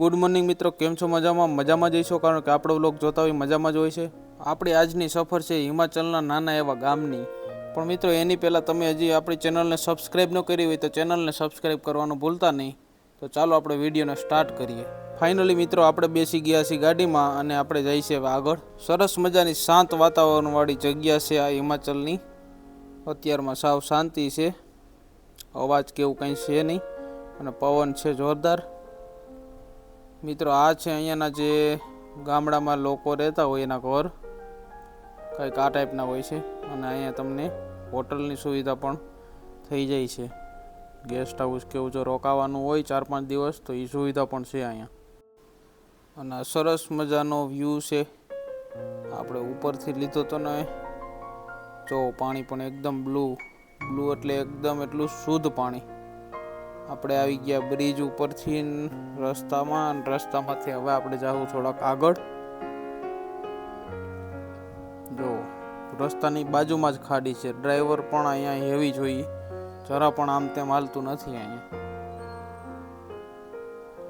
Good morning મિત્રો, કેમ છો? મજામાં જઈશો, કારણ કે આપણો વ્લોગ જોતા હોય મજામાં જ હોય છે. આપણી આજની સફર છે હિમાચલના નાના એવા ગામની. પણ મિત્રો એની પહેલાં તમે હજી આપણી ચેનલને સબસ્ક્રાઈબ ન કરી હોય તો ચેનલને સબસ્ક્રાઈબ કરવાનું ભૂલતા નહીં. તો ચાલો આપણે વિડીયોને સ્ટાર્ટ કરીએ. ફાઇનલી મિત્રો આપણે બેસી ગયા છીએ ગાડીમાં અને આપણે જઈએ છીએ આગળ. સરસ મજાની શાંત વાતાવરણવાળી જગ્યા છે આ હિમાચલની. અત્યારમાં સાવ શાંતિ છે, અવાજ કેવું કંઈ છે નહીં અને પવન છે જોરદાર. મિત્રો આ છે અહીંયાના જે ગામડામાં લોકો રહેતા હોય એના ઘર, કંઈક આ ટાઈપના હોય છે. અને અહીંયા તમને હોટલની સુવિધા પણ થઈ જાય છે. ગેસ્ટ હાઉસ કેવું જો રોકાવાનું હોય 4-5 દિવસ તો એ સુવિધા પણ છે અહીંયા. અને સરસ મજાનો વ્યૂ છે, આપણે ઉપરથી લીધો તો ને. જો પાણી પણ એકદમ બ્લુ એટલે એકદમ એટલું શુદ્ધ પાણી. આપણે આવી ગયા બ્રિજ ઉપરથી રસ્તામાંથી હવે આપણે જાવું થોડાક આગળ. જો રસ્તાની બાજુમાં જ ખાડી છે. ડ્રાઈવર પણ અહીંયા હેવી જોઈએ, જરા પણ આમ તેમ હાલતું નથી અહીંયા.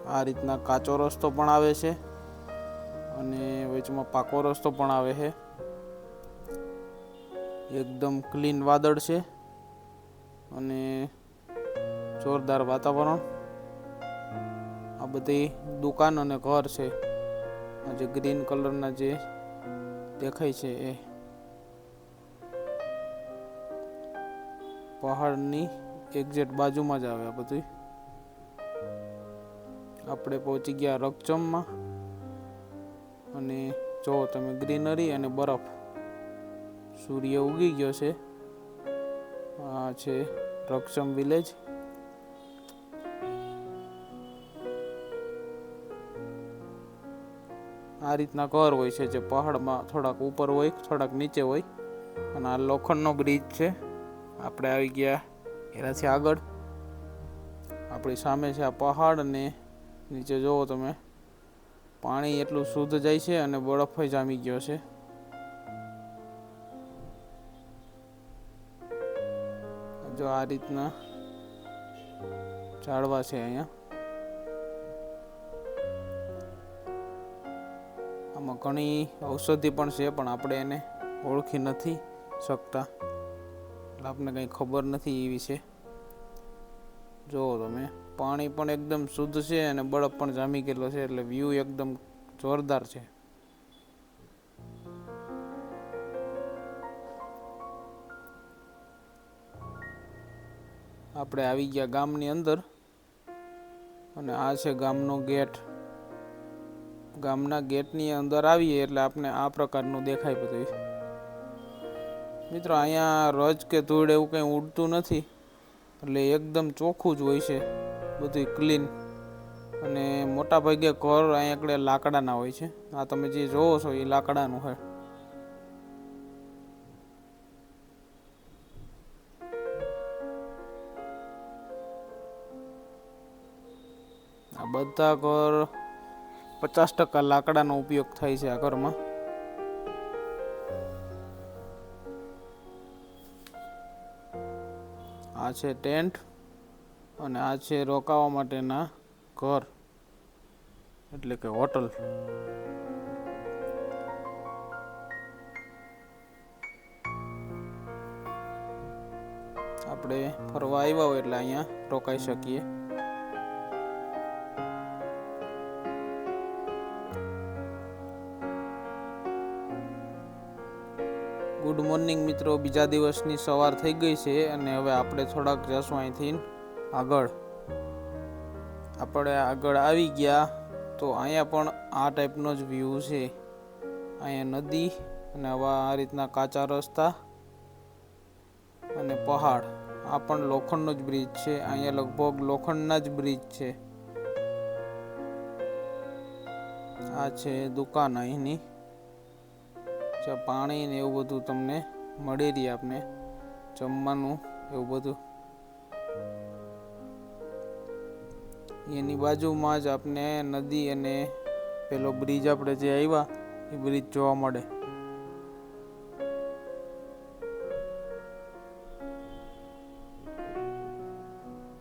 આ રીતના કાચો રસ્તો પણ આવે છે અને વચમાં પાકો રસ્તો પણ આવે છે. એકદમ ક્લીન વાદળ છે અને જોરદાર વાતાવરણ. આ બધી દુકાન અને ઘર છે. આ જે ગ્રીન કલરના જે દેખાય છે એ પહાડની એક્ઝેક્ટ બાજુમાં જ આવે આ બધું. આપણે પહોંચી ગયા રકચમમાં અને જો તમે ગ્રીનરી અને બરફ. સૂર્ય ઉગી ગયો છે. આ છે રકચમ વિલેજ. આ રીતના ઘર હોય છે જે પહાડમાં થોડાક ઉપર હોય, થોડાક નીચે હોય. અને આ લોખંડનો બ્રિજ છે. આપણે આવી ગયા એનાથી આગળ. આપણી સામે છે આ પહાડ અને નીચે જોવો તમે પાણી એટલું શુદ્ધ જાય છે અને બરફ જામી ગયો છે. જો આ રીતના ઝાડવા છે અહીંયા. આમાં ઘણી ઔષધિ પણ છે, પણ આપણે એને ઓળખી નથી શકતા, એટલે આપણને કંઈ ખબર નથી એ વિશે. જુઓ તમે પાણી પણ એકદમ શુદ્ધ છે અને બરફ પણ જામી ગયેલો છે, એટલે વ્યૂ એકદમ જોરદાર છે. આપણે આવી ગયા ગામની અંદર અને આ છે ગામનો ગેટ. ગામના ગેટની અંદર આવીએ એટલે આપણે આ પ્રકારનું દેખાય બધું. મિત્રો અહીંયા રજ કે ધૂળ એવું કંઈ ઉડતું નથી, એટલે એકદમ ચોખ્ખું જ હોય છે, બધું ક્લીન. અને મોટા ભાગે ઘર અહીંયા આગળ લાકડાના હોય છે. આ તમે જે જોવો છો એ લાકડાનું છે. આ બધા ઘર 50% લાકડાનો ઉપયોગ થાય છે આ ઘરમાં. આ છે ટેન્ટ અને આ છે રોકાવા માટેના ઘર, એટલે કે હોટલ. આપણે ફરવા આવ્યા હોય એટલે અહીંયા રોકાઈ શકીએ. ગુડ મોર્નિંગ મિત્રો, બીજા દિવસની સવાર થઈ ગઈ છે અને હવે આપણે થોડાક જશું અહીંથી આગળ. આપણે આગળ આવી ગયા તો અહીંયા પણ આ ટાઈપનો જ વ્યૂ છે. અહીંયા નદી અને આવા આ રીતના કાચા રસ્તા અને પહાડ. આ પણ લોખંડનો જ બ્રિજ છે. અહીંયા લગભગ લોખંડના જ બ્રિજ છે. આ છે દુકાન અહીંની, જ્યાં પાણી ને એવું બધું તમને મળી રહે, આપને જમવાનું એવું બધું. એની બાજુમાં જ આપને નદી અને પેલો બ્રિજ આપણે જે આવ્યા એ બ્રિજ જોવા મળે.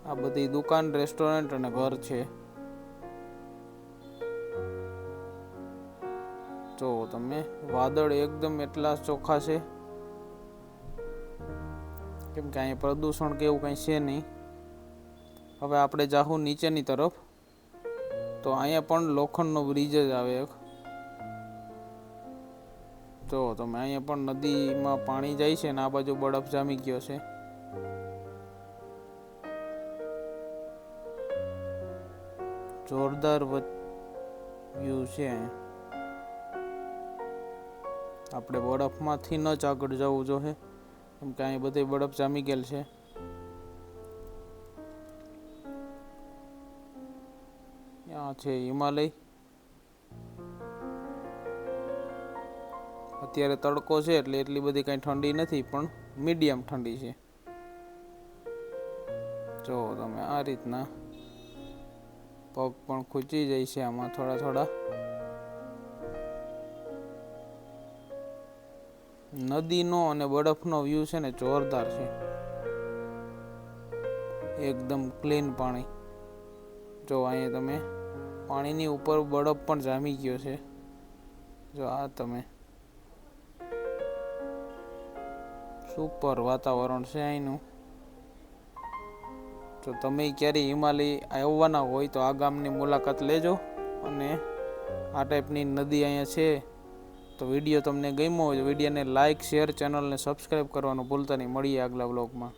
આ બધી દુકાન, રેસ્ટોરન્ટ અને ઘર છે. જો તમે વાદળ એકદમ એટલા ચોખ્ખા છે, કેમ કે અહીંયા પ્રદૂષણ કે એવું કંઈ છે નહીં. હવે આપણે જાહું નીચેની તરફ, તો અહીંયા પણ લોખંડનો બ્રિજ જ આવે એક. જો તમે અહીંયા પણ નદીમાં પાણી જાય છે ને આ બાજુ બરફ જામી ગયો છે. જોરદાર વ્યૂ છે. આપણે બરફમાંથી ન જ આગળ જવું જોઈએ, કેમ કે અહીં બધે બરફ જામી ગયેલ છે. ત્યાં છે હિમાલય. અત્યારે તડકો છે એટલે એટલી બધી કાંઈ ઠંડી નથી, પણ મીડિયમ ઠંડી છે. જો તમે આ રીતના પગ પણ ખૂંચી જાય છે આમાં થોડા થોડા. નદીનો અને બરફનો વ્યૂ છે ને જોરદાર છે. એકદમ ક્લીન પાણી. જો અહીંયા તમે પાણીની ઉપર બરફ પણ જામી ગયો છે. જો આ તમે સુપર વાતાવરણ છે અહીંનું. જો તમે ક્યારે હિમાલય આવવાના હોય તો આ ગામની મુલાકાત લેજો. અને આ ટાઈપની નદી અહીંયા છે. તો વિડીયો તમને ગમ્યો હોય તો વિડીયોને લાઇક, શેર, ચેનલને સબસ્ક્રાઈબ કરવાનું ભૂલતા નહીં. મળીએ આગલા બ્લોગમાં.